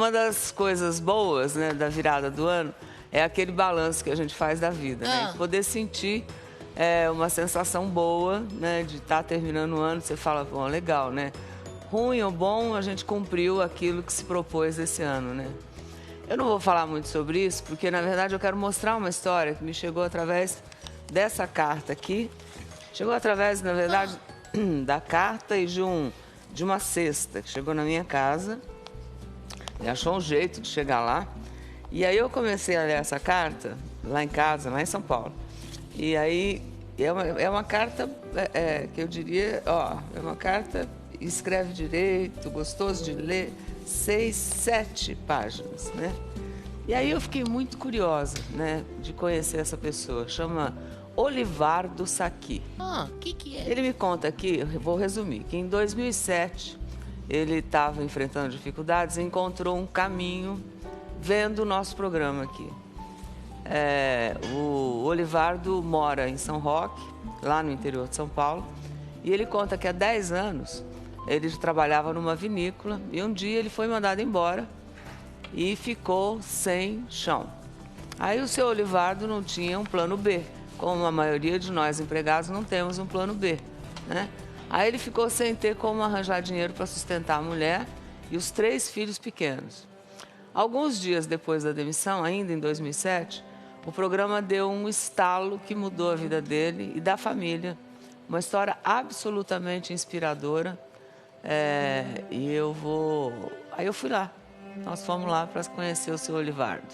uma das coisas boas, né, da virada do ano é aquele balanço que a gente faz da vida, né? Poder sentir uma sensação boa, né, de estar terminando o ano, você fala, bom, legal, né? Ruim ou bom, a gente cumpriu aquilo que se propôs esse ano, né? Eu não vou falar muito sobre isso, porque, na verdade, eu quero mostrar uma história que me chegou através dessa carta aqui. Chegou através, na verdade, da carta e de uma cesta que chegou na minha casa. Ele achou um jeito de chegar lá. E aí eu comecei a ler essa carta, lá em casa, lá em São Paulo. E aí é uma carta que eu diria, é uma carta, escreve direito, gostoso de ler, 6, 7 páginas, né? E aí eu fiquei muito curiosa, né, de conhecer essa pessoa. Chama Olivardo Sacchi. Que é? Ele me conta aqui, eu vou resumir, que em 2007 ele estava enfrentando dificuldades e encontrou um caminho vendo o nosso programa aqui. O Olivardo mora em São Roque, lá no interior de São Paulo, e ele conta que há 10 anos ele trabalhava numa vinícola e um dia ele foi mandado embora e ficou sem chão. Aí o seu Olivardo não tinha um plano B, como a maioria de nós empregados não temos um plano B, né? Aí ele ficou sem ter como arranjar dinheiro para sustentar a mulher e os 3 filhos pequenos. Alguns dias depois da demissão, ainda em 2007, o programa deu um estalo que mudou a vida dele e da família. Uma história absolutamente inspiradora. Aí eu fui lá. Nós fomos lá para conhecer o seu Olivardo.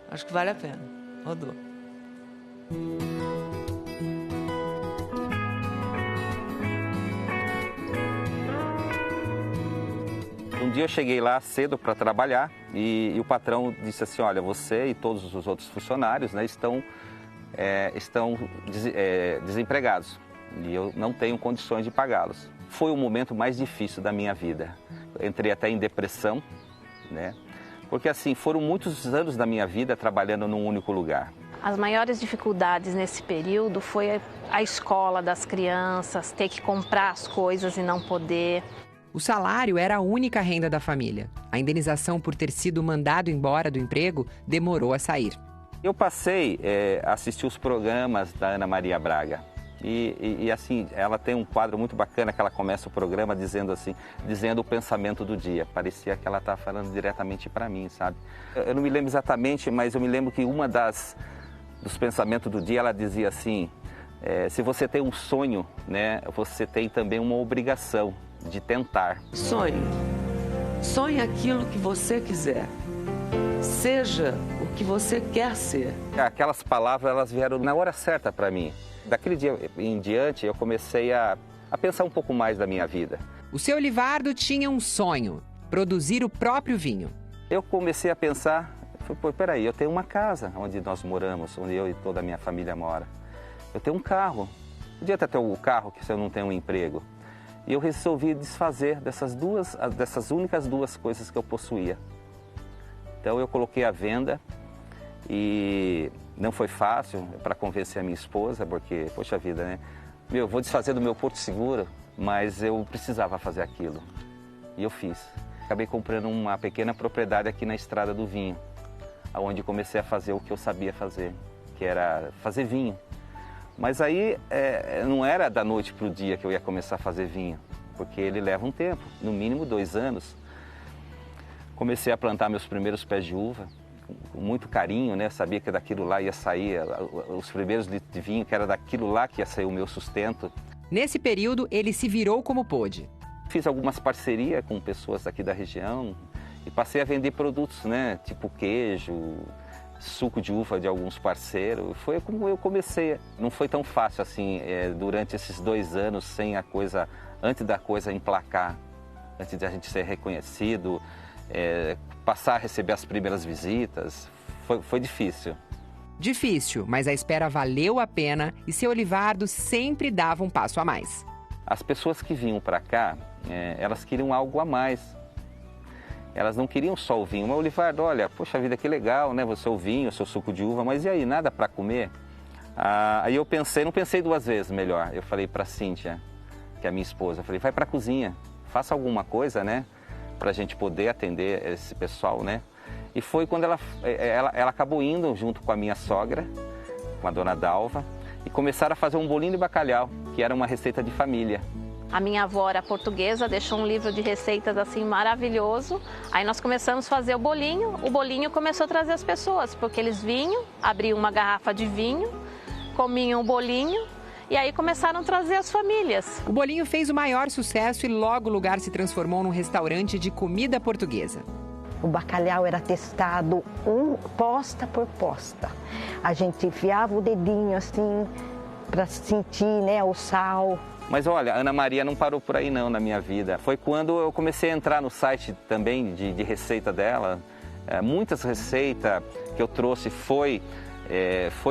Acho que vale a pena. Rodou. Um dia eu cheguei lá cedo para trabalhar e o patrão disse assim, olha, você e todos os outros funcionários, né, estão desempregados e eu não tenho condições de pagá-los. Foi o momento mais difícil da minha vida. Entrei até em depressão, né, porque assim, foram muitos anos da minha vida trabalhando num único lugar. As maiores dificuldades nesse período foi a escola das crianças, ter que comprar as coisas e não poder. O salário era a única renda da família. A indenização por ter sido mandado embora do emprego demorou a sair. Eu passei a assistir os programas da Ana Maria Braga. E assim, ela tem um quadro muito bacana que ela começa o programa dizendo o pensamento do dia. Parecia que ela estava falando diretamente para mim, sabe? Eu não me lembro exatamente, mas eu me lembro que uma dos pensamentos do dia, ela dizia assim, se você tem um sonho, né, você tem também uma obrigação de tentar. Sonhe. Sonhe aquilo que você quiser. Seja o que você quer ser. Aquelas palavras, elas vieram na hora certa para mim. Daquele dia em diante, eu comecei a pensar um pouco mais da minha vida. O seu Olivardo tinha um sonho, produzir o próprio vinho. Eu comecei a pensar, pô, peraí, eu tenho uma casa onde nós moramos, onde eu e toda a minha família mora. Eu tenho um carro. Podia até ter o carro, que se eu não tenho um emprego. E eu resolvi desfazer dessas únicas 2 coisas que eu possuía. Então eu coloquei à venda e não foi fácil para convencer a minha esposa, porque, poxa vida, né? Eu vou desfazer do meu porto seguro, mas eu precisava fazer aquilo. E eu fiz. Acabei comprando uma pequena propriedade aqui na Estrada do Vinho, onde comecei a fazer o que eu sabia fazer, que era fazer vinho. Mas aí não era da noite para o dia que eu ia começar a fazer vinho, porque ele leva um tempo, no mínimo 2 anos. Comecei a plantar meus primeiros pés de uva, com muito carinho, né? Sabia que daquilo lá ia sair os primeiros litros de vinho, que era daquilo lá que ia sair o meu sustento. Nesse período, ele se virou como pôde. Fiz algumas parcerias com pessoas aqui da região e passei a vender produtos, né? Tipo queijo, suco de uva de alguns parceiros. Foi como eu comecei. Não foi tão fácil assim, durante esses 2 anos, sem a coisa, antes da coisa emplacar, antes de a gente ser reconhecido, passar a receber as primeiras visitas. Foi difícil. Difícil, mas a espera valeu a pena e seu Olivardo sempre dava um passo a mais. As pessoas que vinham para cá, elas queriam algo a mais. Elas não queriam só o vinho. Mas, Olivardo, olha, poxa vida, que legal, né? Você o vinho, o seu suco de uva, mas e aí, nada para comer? Aí eu não pensei 2 vezes melhor. Eu falei para a Cíntia, que é a minha esposa, eu falei, vai para a cozinha, faça alguma coisa, né? para a gente poder atender esse pessoal, né? E foi quando ela acabou indo junto com a minha sogra, com a dona Dalva, e começaram a fazer um bolinho de bacalhau, que era uma receita de família. A minha avó era portuguesa, deixou um livro de receitas assim maravilhoso. Aí nós começamos a fazer o bolinho começou a trazer as pessoas, porque eles vinham, abriam uma garrafa de vinho, comiam o bolinho e aí começaram a trazer as famílias. O bolinho fez o maior sucesso e logo o lugar se transformou num restaurante de comida portuguesa. O bacalhau era testado posta por posta. A gente enfiava o dedinho assim para sentir, né, o sal. Mas olha, a Ana Maria não parou por aí não na minha vida. Foi quando eu comecei a entrar no site também de receita dela. Muitas receitas que eu trouxe foi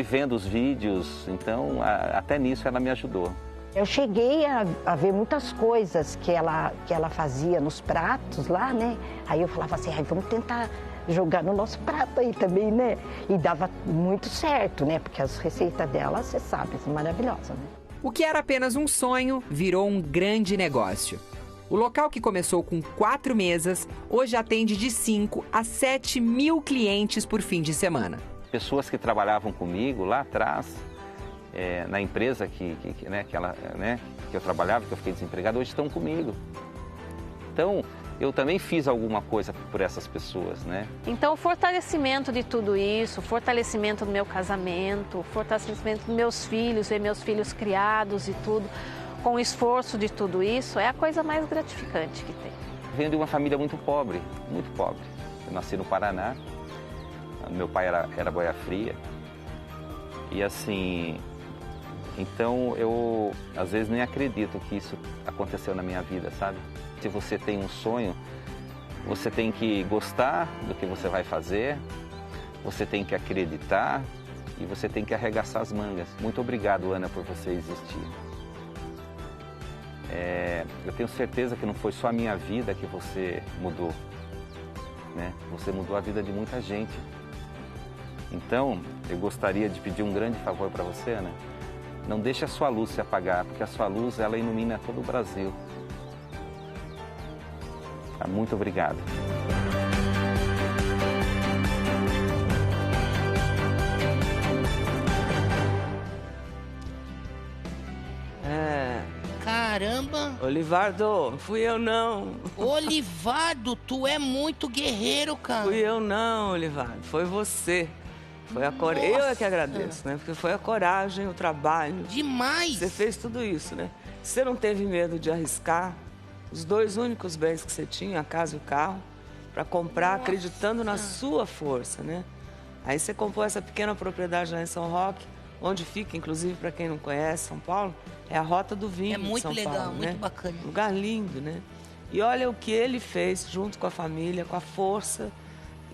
vendo os vídeos, então até nisso ela me ajudou. Eu cheguei a ver muitas coisas que ela fazia nos pratos lá, né? Aí eu falava assim, vamos tentar jogar no nosso prato aí também, né? E dava muito certo, né? Porque as receitas dela, você sabe, são maravilhosas, né? O que era apenas um sonho virou um grande negócio. O local, que começou com 4 mesas, hoje atende de 5 a 7 mil clientes por fim de semana. Pessoas que trabalhavam comigo lá atrás, na empresa que eu trabalhava, que eu fiquei desempregado, hoje estão comigo. Então, eu também fiz alguma coisa por essas pessoas, né? Então, o fortalecimento de tudo isso, o fortalecimento do meu casamento, o fortalecimento dos meus filhos, ver meus filhos criados e tudo, com o esforço de tudo isso, é a coisa mais gratificante que tem. Venho de uma família muito pobre, muito pobre. Eu nasci no Paraná, meu pai era boia fria. E assim, então eu às vezes nem acredito que isso aconteceu na minha vida, sabe? Se você tem um sonho, você tem que gostar do que você vai fazer, você tem que acreditar e você tem que arregaçar as mangas. Muito obrigado, Ana, por você existir. Eu tenho certeza que não foi só a minha vida que você mudou, né? Você mudou a vida de muita gente. Então, eu gostaria de pedir um grande favor para você, Ana. Não deixe a sua luz se apagar, porque a sua luz, ela ilumina todo o Brasil. Muito obrigado. Caramba! Olivardo, fui eu não. Olivardo, tu é muito guerreiro, cara. Fui eu não, Olivardo, foi você. Foi a coragem. Eu é que agradeço, né? Porque foi a coragem, o trabalho. Demais! Você fez tudo isso, né? Você não teve medo de arriscar os 2 únicos bens que você tinha, a casa e o carro, para comprar, acreditando na sua força, né? Aí você comprou essa pequena propriedade lá em São Roque, onde fica, inclusive, para quem não conhece São Paulo, é a Rota do Vinho de São Paulo. É muito legal, muito bacana. Lugar lindo, né? E olha o que ele fez junto com a família, com a força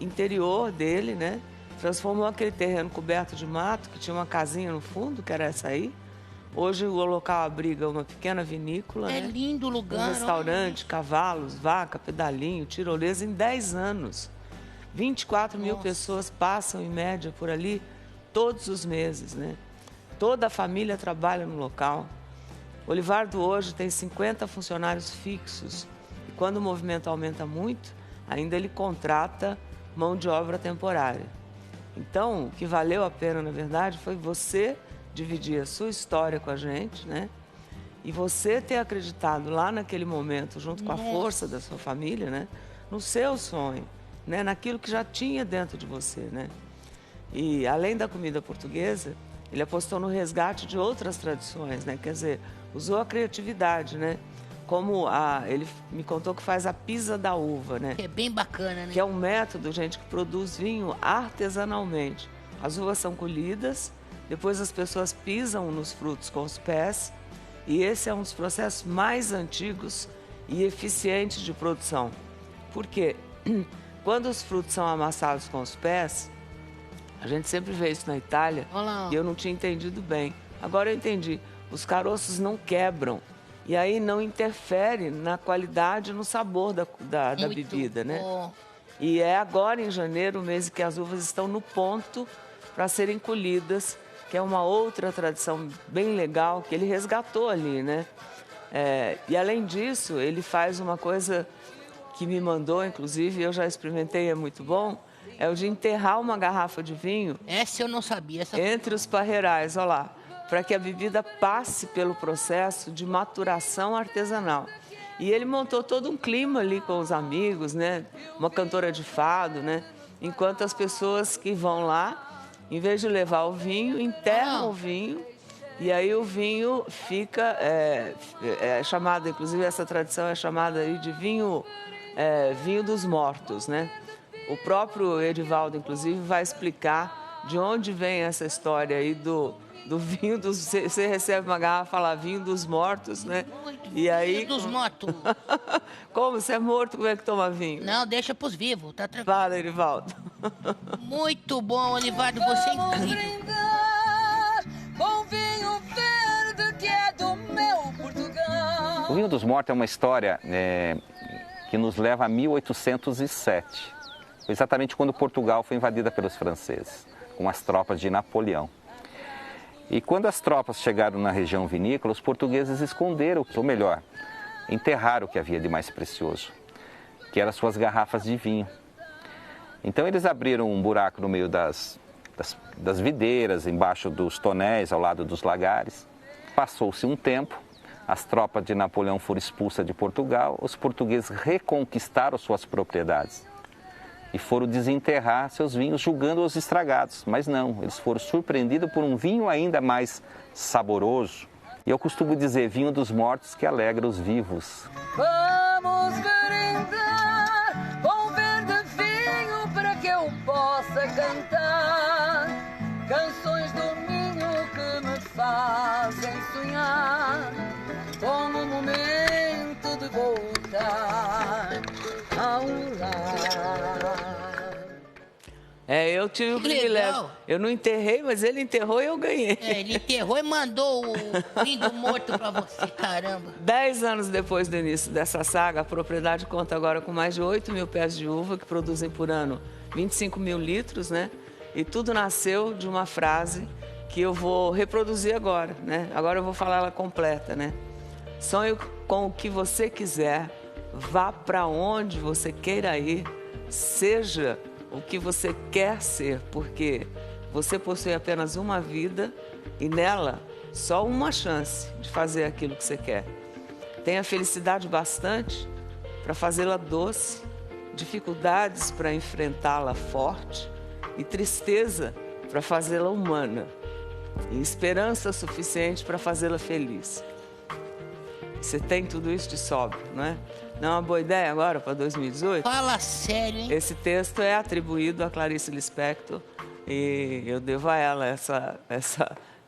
interior dele, né? Transformou aquele terreno coberto de mato, que tinha uma casinha no fundo, que era essa aí. Hoje o local abriga uma pequena vinícola, É né? lindo o lugar. Um restaurante, cavalos, vaca, pedalinho, tirolesa em 10 anos. 24 mil pessoas passam, em média, por ali todos os meses, né? Toda a família trabalha no local. Olivardo hoje tem 50 funcionários fixos. E quando o movimento aumenta muito, ainda ele contrata mão de obra temporária. Então, o que valeu a pena, na verdade, foi você dividir a sua história com a gente, né? E você ter acreditado lá naquele momento, junto com a força da sua família, né? No seu sonho, né? Naquilo que já tinha dentro de você, né? E, além da comida portuguesa, ele apostou no resgate de outras tradições, né? Quer dizer, usou a criatividade, né? Como ele me contou que faz a pisa da uva, né? Que é bem bacana, né? Que é um método, gente, que produz vinho artesanalmente. As uvas são colhidas, depois as pessoas pisam nos frutos com os pés, e esse é um dos processos mais antigos e eficientes de produção. Por quê? Quando os frutos são amassados com os pés, a gente sempre vê isso na Itália, e eu não tinha entendido bem. Agora eu entendi. Os caroços não quebram. E aí não interfere na qualidade e no sabor da bebida, né? Bom. E é agora, em janeiro, o mês em que as uvas estão no ponto para serem colhidas, que é uma outra tradição bem legal que ele resgatou ali, né? E além disso, ele faz uma coisa que me mandou, inclusive, eu já experimentei, é muito bom, é o de enterrar uma garrafa de vinho... Essa eu não sabia. Entre os parreirais, olha lá, para que a bebida passe pelo processo de maturação artesanal. E ele montou todo um clima ali com os amigos, né? Uma cantora de fado, né? Enquanto as pessoas que vão lá, em vez de levar o vinho, enterram o vinho. E aí o vinho fica, chamado, inclusive essa tradição é chamada aí de vinho dos mortos, né? O próprio Edivaldo, inclusive, vai explicar de onde vem essa história aí do vinho dos... Você recebe uma garrafa, fala vinho dos mortos, né? E aí... Vinho dos mortos. Como? Você é morto, como é que toma vinho? Não, deixa pros vivos, tá tranquilo. Fala, Edivaldo. Muito bom, Olivaldo, você é incrível. Com vinho verde que é do meu Portugal. O vinho dos mortos é uma história que nos leva a 1807. Exatamente quando Portugal foi invadida pelos franceses, com as tropas de Napoleão. E quando as tropas chegaram na região vinícola, os portugueses esconderam, ou melhor, enterraram o que havia de mais precioso, que eram suas garrafas de vinho. Então eles abriram um buraco no meio das videiras, embaixo dos tonéis, ao lado dos lagares. Passou-se um tempo, as tropas de Napoleão foram expulsas de Portugal, os portugueses reconquistaram suas propriedades e foram desenterrar seus vinhos, julgando-os estragados. Mas não, eles foram surpreendidos por um vinho ainda mais saboroso. E eu costumo dizer, vinho dos mortos que alegra os vivos. Vamos brindar com verde vinho para que eu possa cantar canções do Minho que me fazem sonhar com o momento de voltar ao lar. Eu tive o privilégio. Eu não enterrei, mas ele enterrou e eu ganhei. Ele enterrou e mandou o vinho do morto pra você, caramba. 10 anos depois do início dessa saga, a propriedade conta agora com mais de 8 mil pés de uva, que produzem por ano 25 mil litros, né? E tudo nasceu de uma frase que eu vou reproduzir agora, né? Agora eu vou falar ela completa, né? Sonhe com o que você quiser, vá para onde você queira ir, seja o que você quer ser, porque você possui apenas uma vida e nela só uma chance de fazer aquilo que você quer. Tenha felicidade bastante para fazê-la doce, dificuldades para enfrentá-la forte e tristeza para fazê-la humana e esperança suficiente para fazê-la feliz. Você tem tudo isso de sobra, não é? Não é uma boa ideia agora para 2018? Fala sério, hein? Esse texto é atribuído a Clarice Lispector e eu devo a ela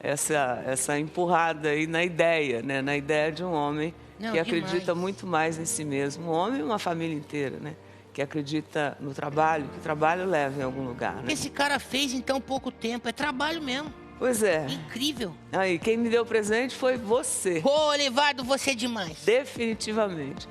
essa empurrada aí na ideia, né? Na ideia de um homem que acredita muito mais em si mesmo. Um homem e uma família inteira, né? Que acredita no trabalho, que o trabalho leva em algum lugar, né? Esse cara fez em tão pouco tempo, é trabalho mesmo. Pois é. Incrível. Aí, quem me deu presente foi você. Ô, Olivaldo, você é demais. Definitivamente.